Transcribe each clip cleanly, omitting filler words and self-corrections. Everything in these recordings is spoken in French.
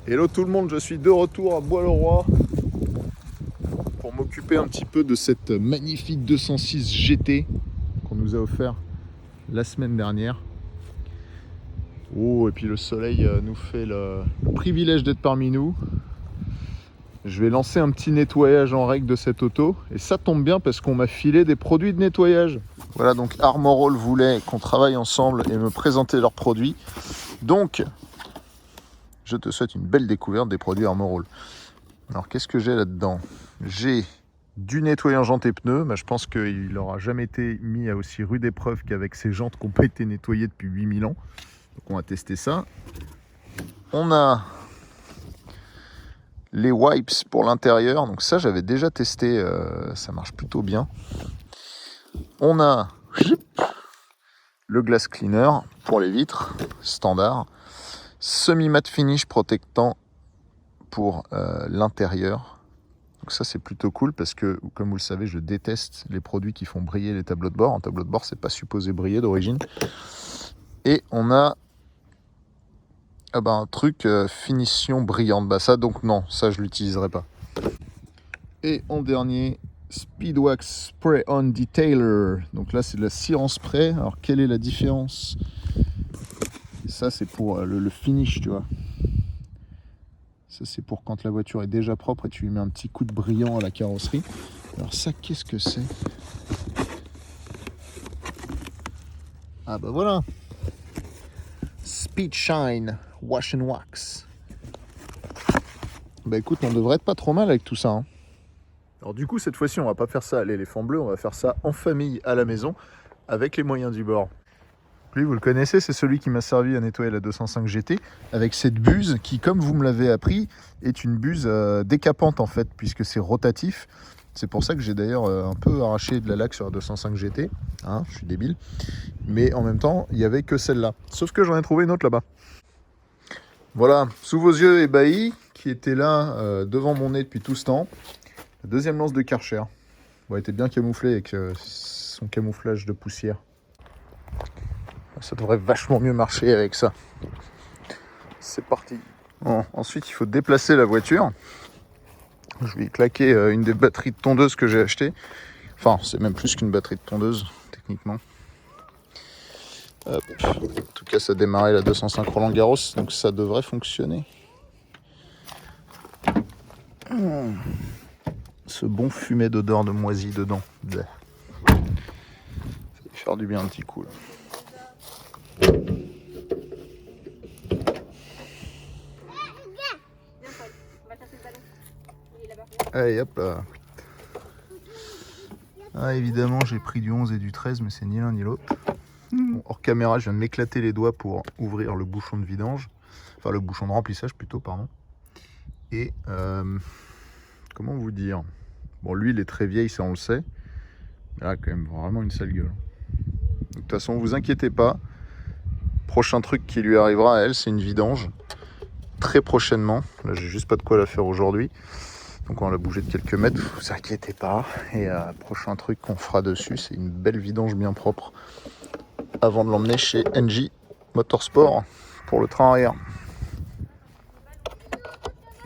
Hello tout le monde, je suis de retour à Bois-le-Roi pour m'occuper un petit peu de cette magnifique 206 GT qu'on nous a offert la semaine dernière. Oh, et puis le soleil nous fait le privilège d'être parmi nous. Je vais lancer un petit nettoyage en règle de cette auto et ça tombe bien parce qu'on m'a filé des produits de nettoyage. Voilà, donc Armor All voulait qu'on travaille ensemble et me présenter leurs produits. Donc, je te souhaite une belle découverte des produits Armor All. Alors, qu'est-ce que j'ai là-dedans? J'ai du nettoyant jantes et pneus. Je pense qu'il n'aura jamais été mis à aussi rude épreuve qu'avec ces jantes qui n'ont pas été nettoyées depuis 8000 ans. Donc, on va tester ça. On a les wipes pour l'intérieur. Donc, ça, j'avais déjà testé. Ça marche plutôt bien. On a le glass cleaner pour les vitres, standard. Semi-matte finish protectant pour l'intérieur. Donc ça c'est plutôt cool parce que, comme vous le savez, je déteste les produits qui font briller les tableaux de bord. Un tableau de bord c'est pas supposé briller d'origine. Et on a un truc finition brillante. Ça donc non, ça je l'utiliserai pas. Et en dernier, Speedwax Spray On Detailer. Donc là c'est de la cire en spray. Alors quelle est la différence? Ça c'est pour le finish, tu vois. Ça c'est pour quand la voiture est déjà propre et tu lui mets un petit coup de brillant à la carrosserie. Alors ça, qu'est-ce que c'est? Ah bah voilà, Speed Shine Wash and Wax. Bah écoute, on devrait être pas trop mal avec tout ça, hein. Alors du coup cette fois-ci on va pas faire ça à l'éléphant bleu, on va faire ça en famille à la maison avec les moyens du bord. Lui vous le connaissez, c'est celui qui m'a servi à nettoyer la 205 GT avec cette buse qui, comme vous me l'avez appris, est une buse décapante en fait puisque c'est rotatif. C'est pour ça que j'ai d'ailleurs un peu arraché de la laque sur la 205 GT, hein, je suis débile. Mais en même temps, il n'y avait que celle-là. Sauf que j'en ai trouvé une autre là-bas. Voilà, sous vos yeux ébahis, qui était là devant mon nez depuis tout ce temps, la deuxième lance de Karcher. Bon, elle était bien camouflée avec son camouflage de poussière. Ça devrait vachement mieux marcher avec ça. C'est parti. Bon, ensuite, il faut déplacer la voiture. Je vais y claquer une des batteries de tondeuse que j'ai achetées. Enfin, c'est même plus qu'une batterie de tondeuse, techniquement. Hop. En tout cas, ça démarrait la 205 Roland Garros, donc ça devrait fonctionner. Ce bon fumet d'odeur de moisi dedans. Ça va faire du bien un petit coup là. Allez hop là. Ah, évidemment j'ai pris du 11 et du 13 mais c'est ni l'un ni l'autre. Bon, hors caméra je viens de m'éclater les doigts pour ouvrir le bouchon de vidange. Enfin le bouchon de remplissage plutôt, pardon. Et comment vous dire? Bon, l'huile est très vieille, ça on le sait. Mais là quand même vraiment une sale gueule. De toute façon vous inquiétez pas. Prochain truc qui lui arrivera à elle, c'est une vidange. Très prochainement. Là j'ai juste pas de quoi la faire aujourd'hui. Donc on va la bouger de quelques mètres, vous inquiétez pas. Et prochain truc qu'on fera dessus, c'est une belle vidange bien propre avant de l'emmener chez NJ Motorsport pour le train arrière.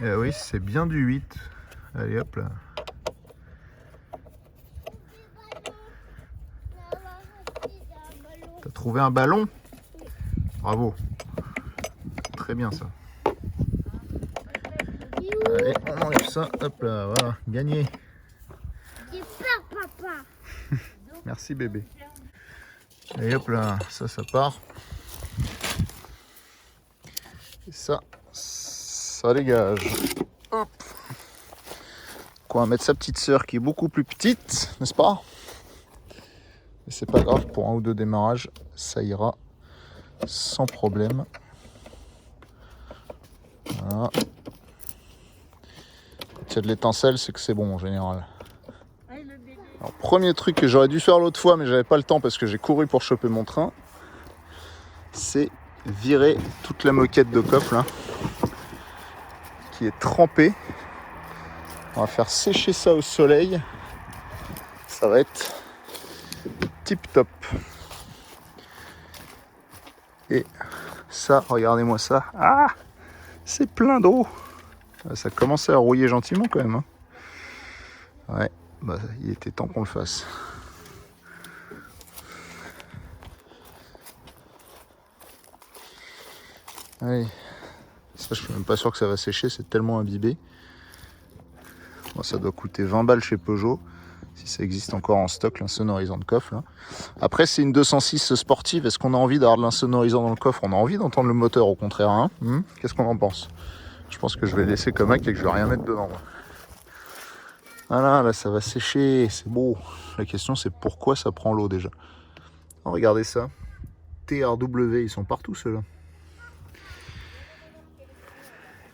Et oui, c'est bien du 8. Allez hop là. T'as trouvé un ballon? Bravo. Très bien ça. Allez, on enlève ça. Hop là, voilà, gagné. J'ai peur, papa. Merci bébé. Et hop là, ça part. Et ça dégage. Hop. On va mettre sa petite sœur qui est beaucoup plus petite, n'est-ce pas? Mais c'est pas grave, pour un ou deux démarrages, ça ira sans problème. Voilà. S'il y a de l'étincelle, c'est que c'est bon en général. Alors, premier truc que j'aurais dû faire l'autre fois, mais j'avais pas le temps parce que j'ai couru pour choper mon train, c'est virer toute la moquette de coffre là, qui est trempée. On va faire sécher ça au soleil. Ça va être tip top. Et ça, regardez-moi ça. Ah, C'est plein d'eau. Ça commençait à rouiller gentiment quand même. Hein. Ouais, bah, il était temps qu'on le fasse. Allez. Ça, je suis même pas sûr que ça va sécher, c'est tellement imbibé. Bon, ça doit coûter 20 balles chez Peugeot, si ça existe encore en stock, l'insonorisant de coffre. Là. Après, c'est une 206 sportive. Est-ce qu'on a envie d'avoir de l'insonorisant dans le coffre? On a envie d'entendre le moteur, au contraire. Hein. Qu'est-ce qu'on en pense? Je pense que je vais laisser comme acte et que je vais rien mettre dedans. Moi. Voilà, là, ça va sécher, c'est beau. La question, c'est pourquoi ça prend l'eau déjà. Oh, regardez ça. TRW, ils sont partout ceux-là.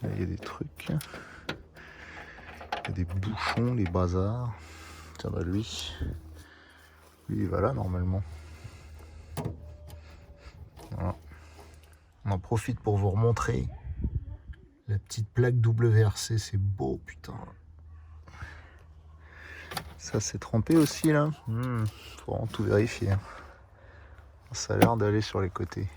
Là, il y a des trucs. Il y a des bouchons, les bazars. Ça va lui. Lui, il va là normalement. Voilà. On en profite pour vous remontrer la petite plaque WRC. C'est beau, putain. Ça, c'est trempé aussi là. Faut vraiment tout vérifier. Ça a l'air d'aller sur les côtés.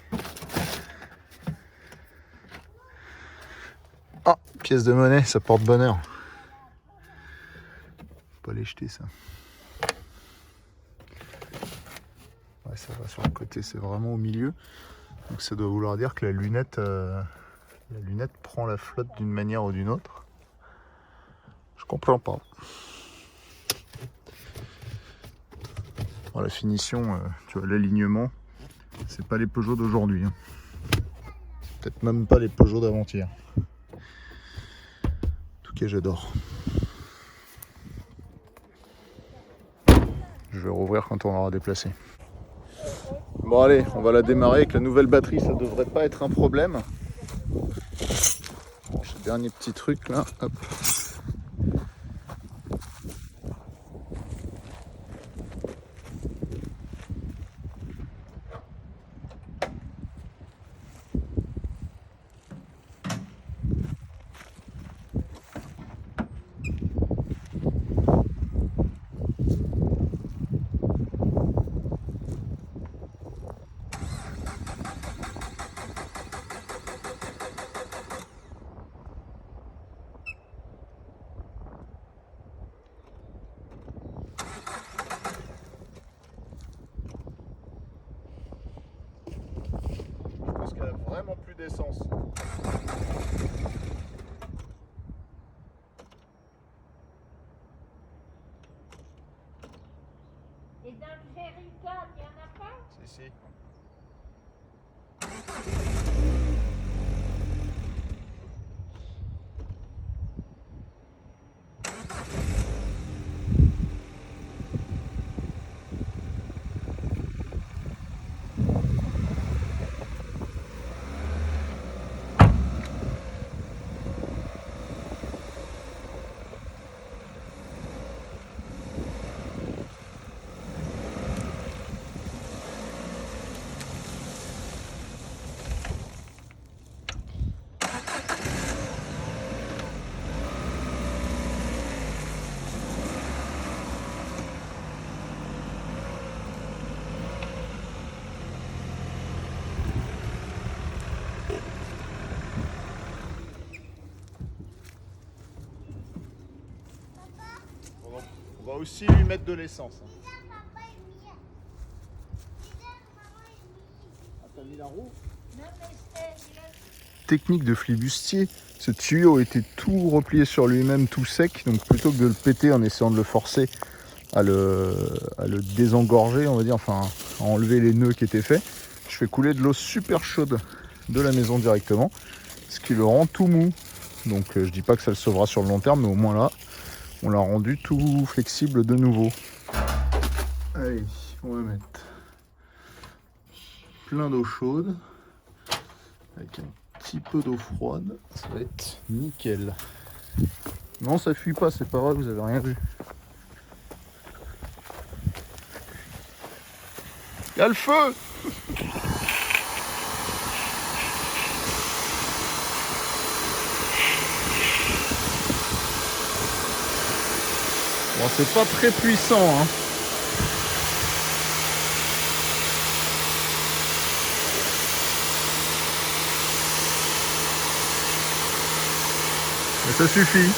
Ah, pièce de monnaie, ça porte bonheur. Faut pas les jeter ça. Ouais, ça va sur le côté, c'est vraiment au milieu. Donc ça doit vouloir dire que la lunette prend la flotte d'une manière ou d'une autre. Je comprends pas. Bon, la finition, tu vois, l'alignement, c'est pas les Peugeot d'aujourd'hui. Hein. Peut-être même pas les Peugeot d'avant-hier. En tout cas, j'adore. Je vais rouvrir quand on aura déplacé. Bon allez, on va la démarrer avec la nouvelle batterie, ça devrait pas être un problème. Bon, ce dernier petit truc là, hop. Parce qu'elle a vraiment plus d'essence. Et dans le jerrycan, il n'y en a pas? Si. On va aussi lui mettre de l'essence. Ah, t'as mis la roue? Technique de flibustier. Ce tuyau était tout replié sur lui-même, tout sec. Donc plutôt que de le péter en essayant de le forcer à le désengorger, on va dire, enfin à enlever les nœuds qui étaient faits, je fais couler de l'eau super chaude de la maison directement, ce qui le rend tout mou. Donc je dis pas que ça le sauvera sur le long terme, mais au moins là, on l'a rendu tout flexible de nouveau. Allez, on va mettre plein d'eau chaude avec un petit peu d'eau froide, ça va être nickel. Non, ça fuit pas, c'est pas vrai, vous avez rien vu. Il y a le feu! Bon, c'est pas très puissant, hein. Et ça suffit.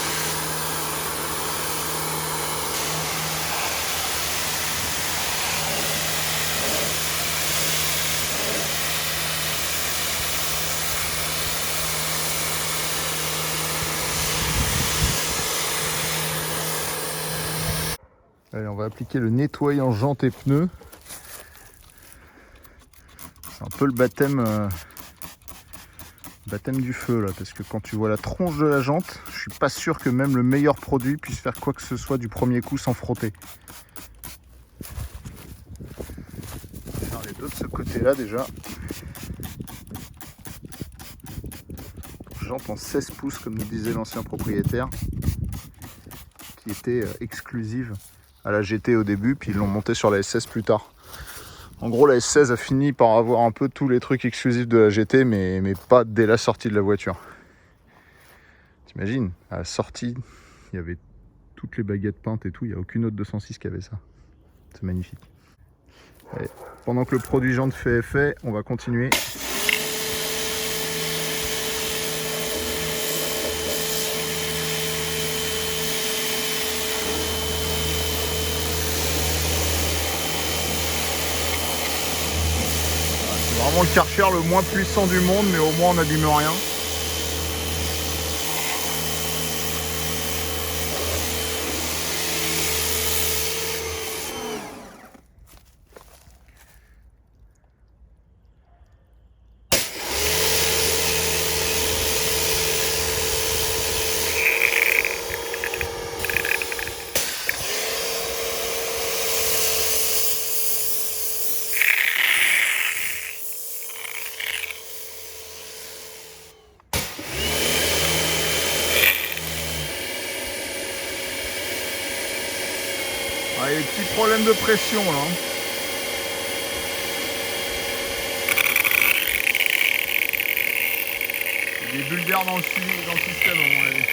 Allez, on va appliquer le nettoyant jantes et pneus. C'est un peu le baptême du feu là, parce que quand tu vois la tronche de la jante, je suis pas sûr que même le meilleur produit puisse faire quoi que ce soit du premier coup sans frotter. On va faire les deux de ce côté là déjà. Jante en 16 pouces comme nous disait l'ancien propriétaire, qui était exclusive à la GT au début, puis ils l'ont monté sur la S16 plus tard. En gros, la S16 a fini par avoir un peu tous les trucs exclusifs de la GT, mais pas dès la sortie de la voiture. T'imagines, à la sortie, il y avait toutes les baguettes peintes et tout, il n'y a aucune autre 206 qui avait ça. C'est magnifique. Allez, pendant que le produit jante fait effet, on va continuer. Vraiment le Karcher le moins puissant du monde, mais au moins on n'abîme rien. Ah, il y a des petits problèmes de pression là. Il y a des bulles d'air dans le système à mon avis.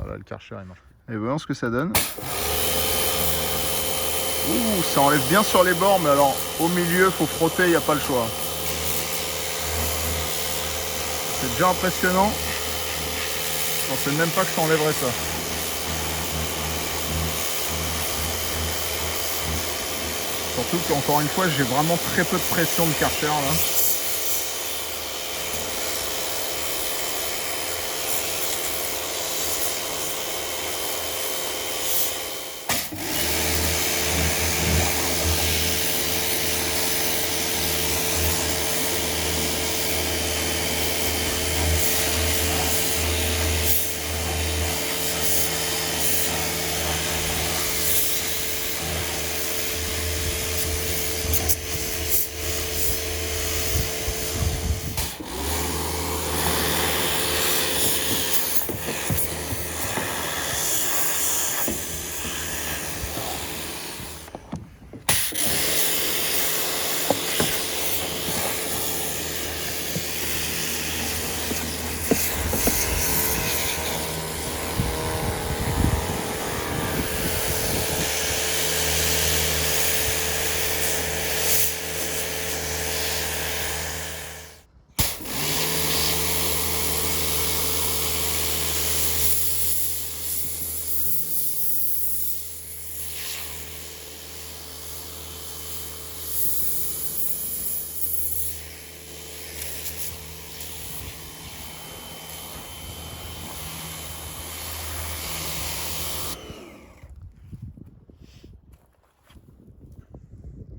Voilà, le Karcher il marche plus. Et voyons ce que ça donne. Ouh, ça enlève bien sur les bords, mais alors au milieu, faut frotter, il n'y a pas le choix. C'est déjà impressionnant. Je pensais même pas que ça enlèverait ça. Surtout qu'encore une fois, j'ai vraiment très peu de pression de Karcher là.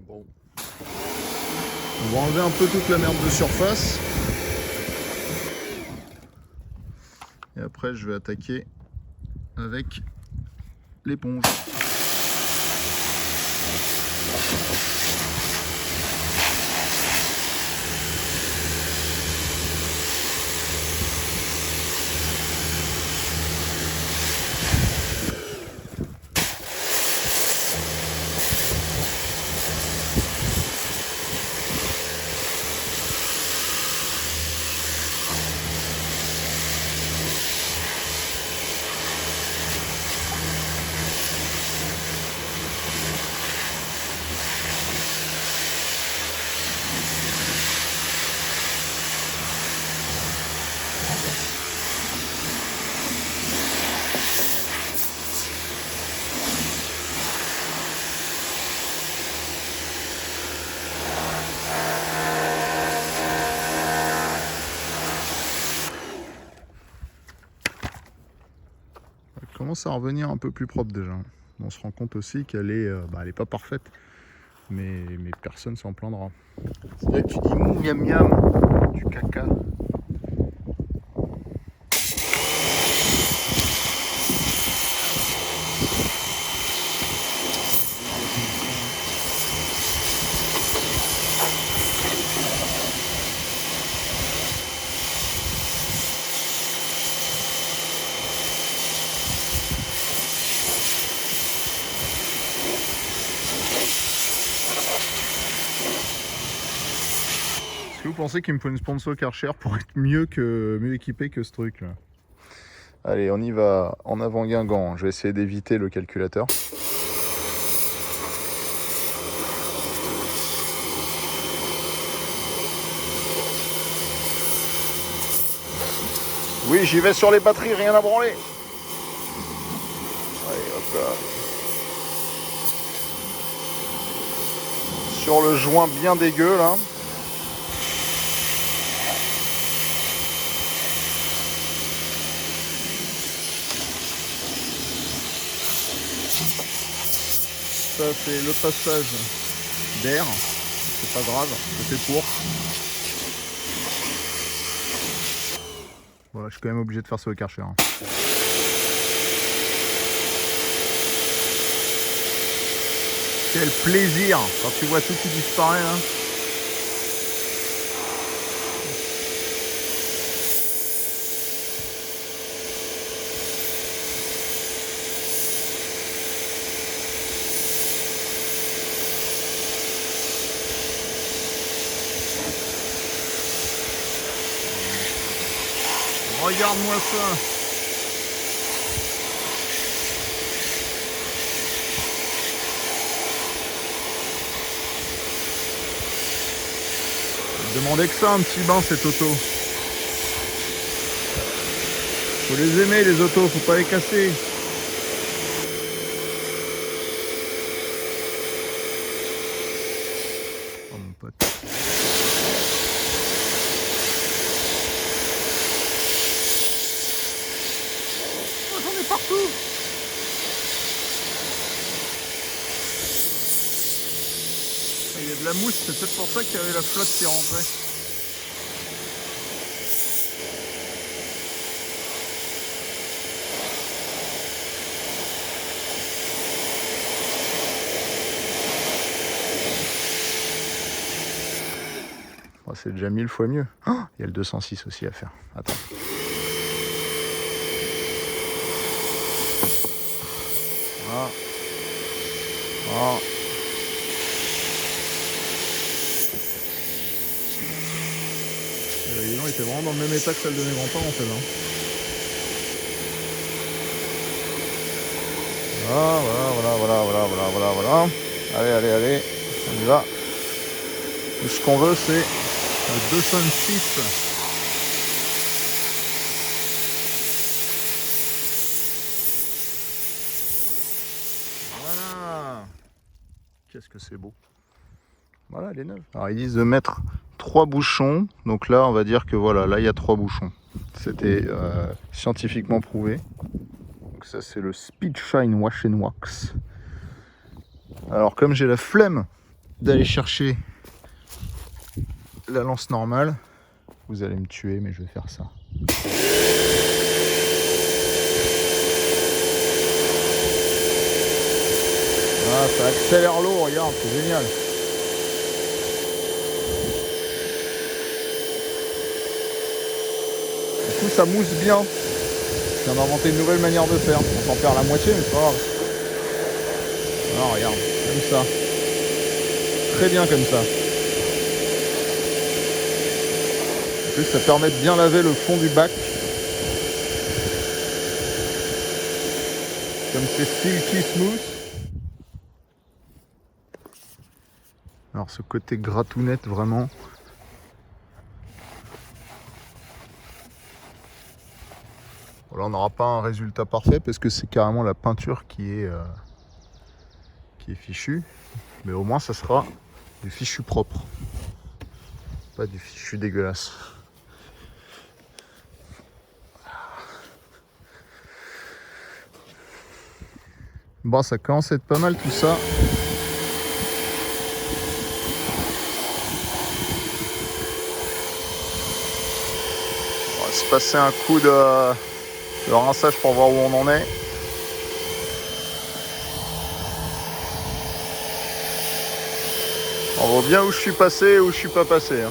Bon. On va enlever un peu toute la merde de surface. Et après, je vais attaquer avec l'éponge. commence à revenir un peu plus propre déjà. On se rend compte aussi qu'elle est, elle est pas parfaite, mais personne s'en plaindra. C'est là que tu dis mou miam miam, du caca. Est-ce que vous pensez qu'il me faut une sponsor Karcher pour être mieux équipé que ce truc là? Allez, on y va en avant Guingamp. Je vais essayer d'éviter le calculateur. Oui, j'y vais sur les batteries, rien à branler. Allez, hop là. Sur le joint bien dégueu là. Ça c'est le passage d'air, c'est pas grave, c'est pour. Voilà, je suis quand même obligé de faire ça au Karcher. Quel plaisir quand tu vois tout qui disparaît là. Regarde-moi ça. Demandez que ça, un petit bain, cette auto. Faut les aimer, les autos, faut pas les casser. Oh mon pote. Oh, j'en ai partout. Il y a de la mousse, c'est peut-être pour ça qu'il y avait la flotte qui rentrait. Oh, c'est déjà 1000 fois mieux. Oh, il y a le 206 aussi à faire. Attends. Ah. Ah. Il était vraiment dans le même état que celle de mes grands-parents en fait. Voilà. Allez, on y va. Tout ce qu'on veut c'est le 206. Voilà. Qu'est-ce que c'est beau. Voilà, elle est neuve. Alors ils disent de mettre 3 bouchons. Donc là, on va dire que voilà, là il y a 3 bouchons. C'était scientifiquement prouvé. Donc ça c'est le Speed Shine Wash and Wax. Alors comme j'ai la flemme d'aller chercher la lance normale, vous allez me tuer, mais je vais faire ça. Ah, ça accélère l'eau, regarde, c'est génial. Du coup, ça mousse bien. Je viens d'inventer une nouvelle manière de faire. On s'en perd la moitié, mais c'est pas grave. Alors, regarde, comme ça. Très bien comme ça. En plus, ça permet de bien laver le fond du bac. Comme c'est silky smooth. Alors ce côté gratounette vraiment. Voilà, on n'aura pas un résultat parfait parce que c'est carrément la peinture qui est fichue. Mais au moins ça sera du fichu propre. Pas du fichu dégueulasse. Bon, ça commence à être pas mal tout ça. On va se passer un coup de rinçage pour voir où on en est. On voit bien où je suis passé et où je suis pas passé.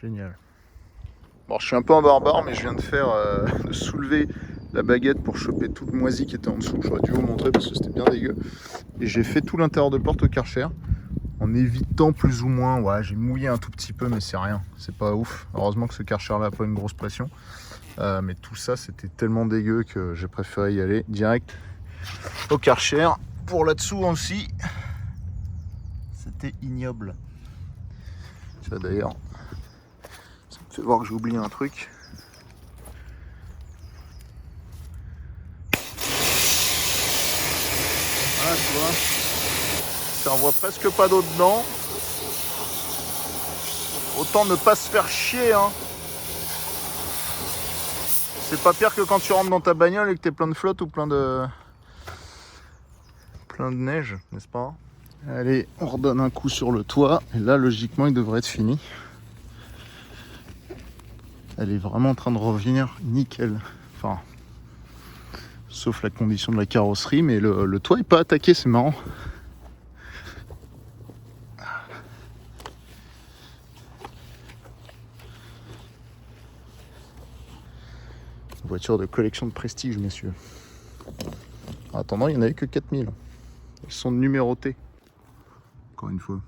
Génial. Bon, je suis un peu un barbare, mais je viens de soulever la baguette pour choper toute moisie qui était en dessous. J'aurais dû vous montrer parce que c'était bien dégueu. Et j'ai fait tout l'intérieur de porte au Karcher en évitant plus ou moins. Ouais, j'ai mouillé un tout petit peu, mais c'est rien. C'est pas ouf. Heureusement que ce Karcher là a pas une grosse pression. Mais tout ça, c'était tellement dégueu que j'ai préféré y aller direct au Karcher. Pour là-dessous aussi, c'était ignoble. Ça d'ailleurs. Ça me fait voir que j'ai oublié un truc. Voilà, tu vois. Ça envoie presque pas d'eau dedans. Autant ne pas se faire chier, hein. C'est pas pire que quand tu rentres dans ta bagnole et que t'es plein de flotte ou plein de neige, n'est-ce pas? Allez, on redonne un coup sur le toit. Et là, logiquement, il devrait être fini. Elle est vraiment en train de revenir nickel. Enfin, sauf la condition de la carrosserie, mais le toit est pas attaqué, c'est marrant. Voiture de collection de prestige, messieurs. En attendant, il n'y en avait que 4000. Ils sont numérotés. Encore une fois.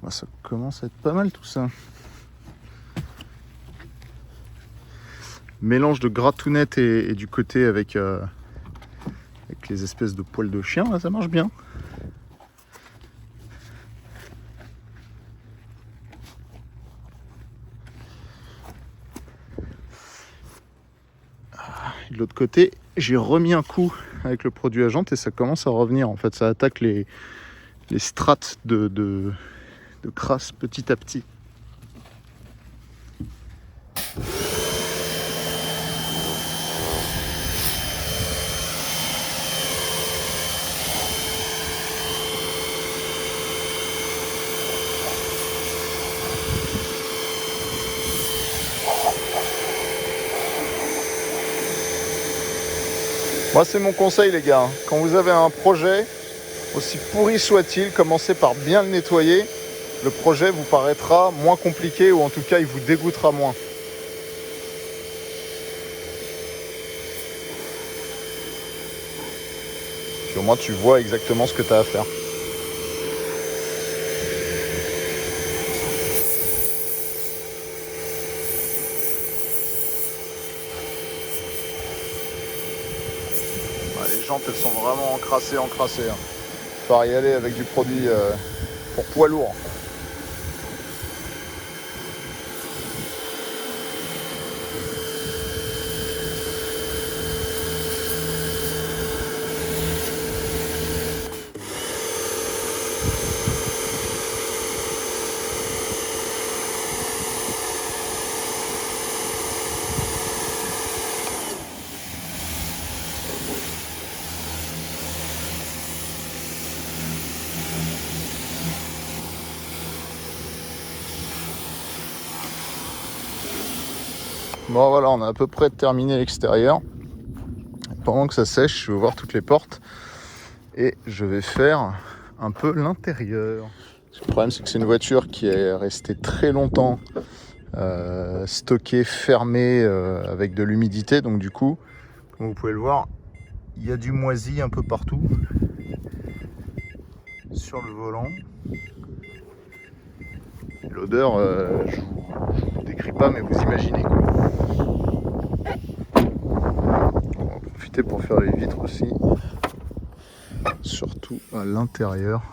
Ça commence à être pas mal tout ça. Mélange de gratounette et du côté avec les espèces de poils de chien, là, ça marche bien. De l'autre côté, j'ai remis un coup avec le produit Agent et ça commence à revenir. En fait, ça attaque les strates de crasse petit à petit. Moi, c'est mon conseil, les gars. Quand vous avez un projet, aussi pourri soit-il, commencez par bien le nettoyer. Le projet vous paraîtra moins compliqué ou en tout cas, il vous dégoûtera moins. Puis au moins, tu vois exactement ce que tu as à faire. Les jantes, elles sont vraiment encrassées. Hein. Faut y aller avec du produit pour poids lourd. Bon voilà, on a à peu près terminé l'extérieur. Pendant que ça sèche, je vais voir toutes les portes et je vais faire un peu l'intérieur. Le problème, c'est que c'est une voiture qui est restée très longtemps stockée, fermée avec de l'humidité. Donc du coup, comme vous pouvez le voir, il y a du moisi un peu partout sur le volant. L'odeur, je vous décris pas, mais vous imaginez quoi. On va profiter pour faire les vitres aussi, surtout à l'intérieur.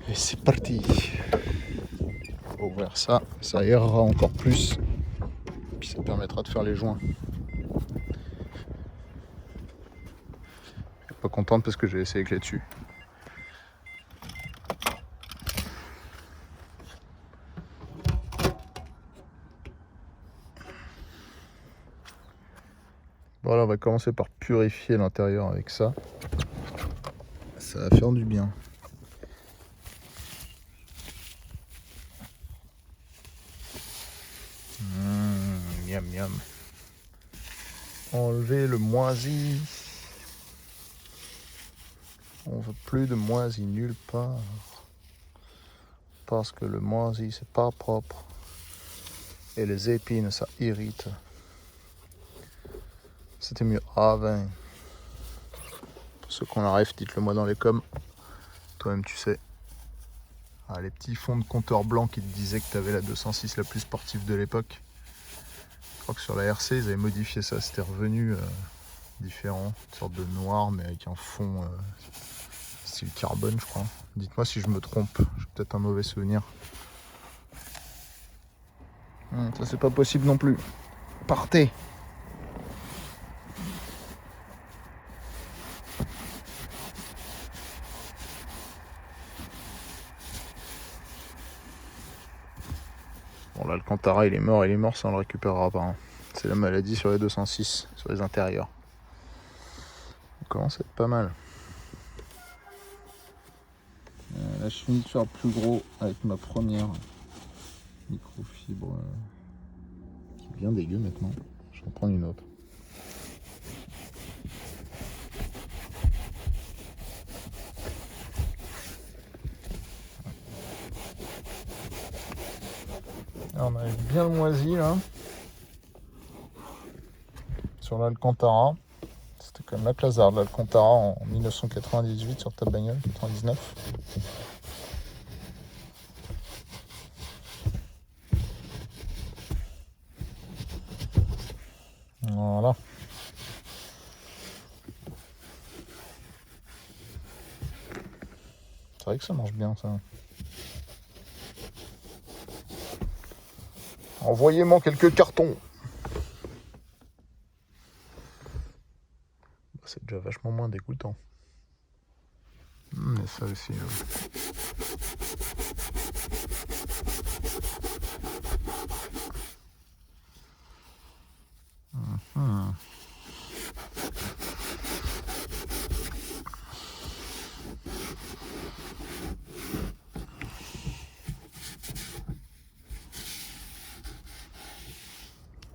Et c'est parti. On va ouvrir ça, ça aérera encore plus, puis ça permettra de faire les joints. Pas contente parce que j'ai laissé les clés dessus. Bon, alors on va commencer par purifier l'intérieur avec ça. Ça va faire du bien. Miam miam. Enlever le moisi. On veut plus de moisi nulle part. Parce que le moisi c'est pas propre. Et les épines ça irrite. C'était mieux avant. Pour ceux qu'on arrive, dites-le moi dans les coms. Toi-même tu sais. Ah, les petits fonds de compteur blanc qui te disaient que tu avais la 206 la plus sportive de l'époque. Je crois que sur la RC ils avaient modifié ça, c'était revenu différent, une sorte de noir mais avec un fond style carbone je crois. Dites-moi si je me trompe, j'ai peut-être un mauvais souvenir. Ça c'est pas possible non plus. Partez. Bon là l'Alcantara il est mort, ça on le récupérera pas. Hein. C'est la maladie sur les 206, sur les intérieurs. Ça commence à être pas mal. Là je finis de faire plus gros avec ma première microfibre qui est bien dégueu maintenant. Je vais en prendre une autre. Alors on a bien moisi là sur l'Alcantara. C'était quand même la classe d'art de l'Alcantara en 1998 sur ta bagnole, 99. Voilà. C'est vrai que ça marche bien ça. Envoyez-moi quelques cartons. C'est déjà vachement moins dégoûtant. Mais ça aussi.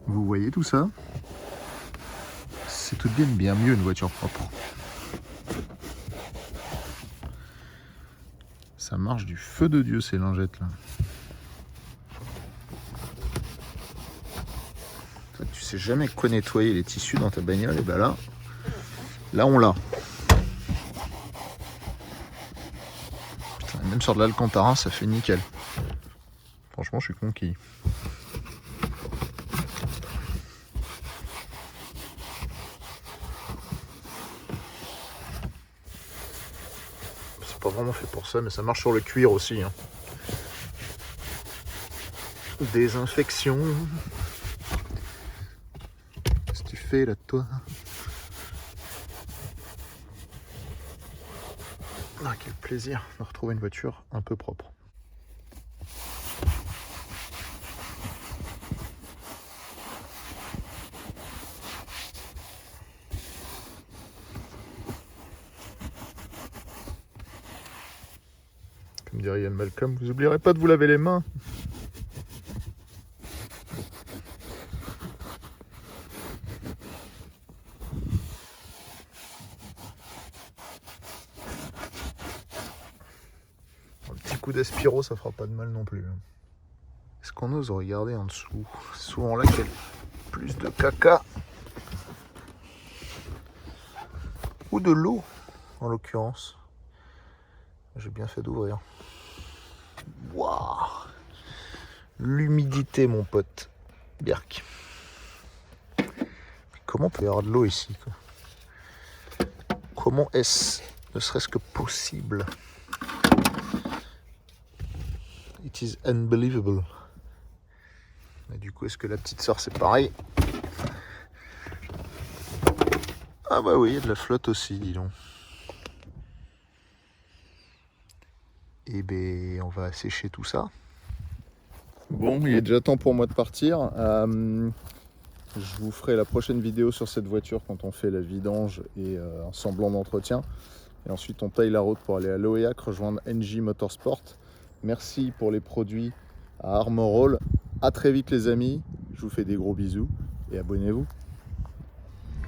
Vous voyez tout ça? C'est tout de même bien mieux une voiture propre. Ça marche du feu de Dieu ces lingettes là. Tu sais jamais quoi nettoyer les tissus dans ta bagnole, et ben là on l'a. Putain, même sur de l'Alcantara ça fait nickel. Franchement je suis conquis. C'est pas vraiment fait pour ça, mais ça marche sur le cuir aussi. Hein. Désinfection. Qu'est-ce que tu fais là toi? Ah quel plaisir de retrouver une voiture un peu propre. Comme dirait Ian Malcolm, vous n'oublierez pas de vous laver les mains. Un petit coup d'aspiro, ça fera pas de mal non plus. Est-ce qu'on ose regarder en dessous? C'est souvent là qu'il y a plus de caca. Ou de l'eau, en l'occurrence. J'ai bien fait d'ouvrir. Waouh! L'humidité, mon pote. Berk. Comment peut y avoir de l'eau ici, quoi? Comment est-ce, ne serait-ce que possible? It is unbelievable. Et du coup, est-ce que la petite sœur, c'est pareil? Ah bah oui, il y a de la flotte aussi, dis donc. Et ben, on va sécher tout ça. Bon, il est déjà temps pour moi de partir. Je vous ferai la prochaine vidéo sur cette voiture quand on fait la vidange et un semblant d'entretien. Et ensuite, on taille la route pour aller à Loéac, rejoindre NJ Motorsport. Merci pour les produits à Armor All. À très vite les amis. Je vous fais des gros bisous et abonnez-vous.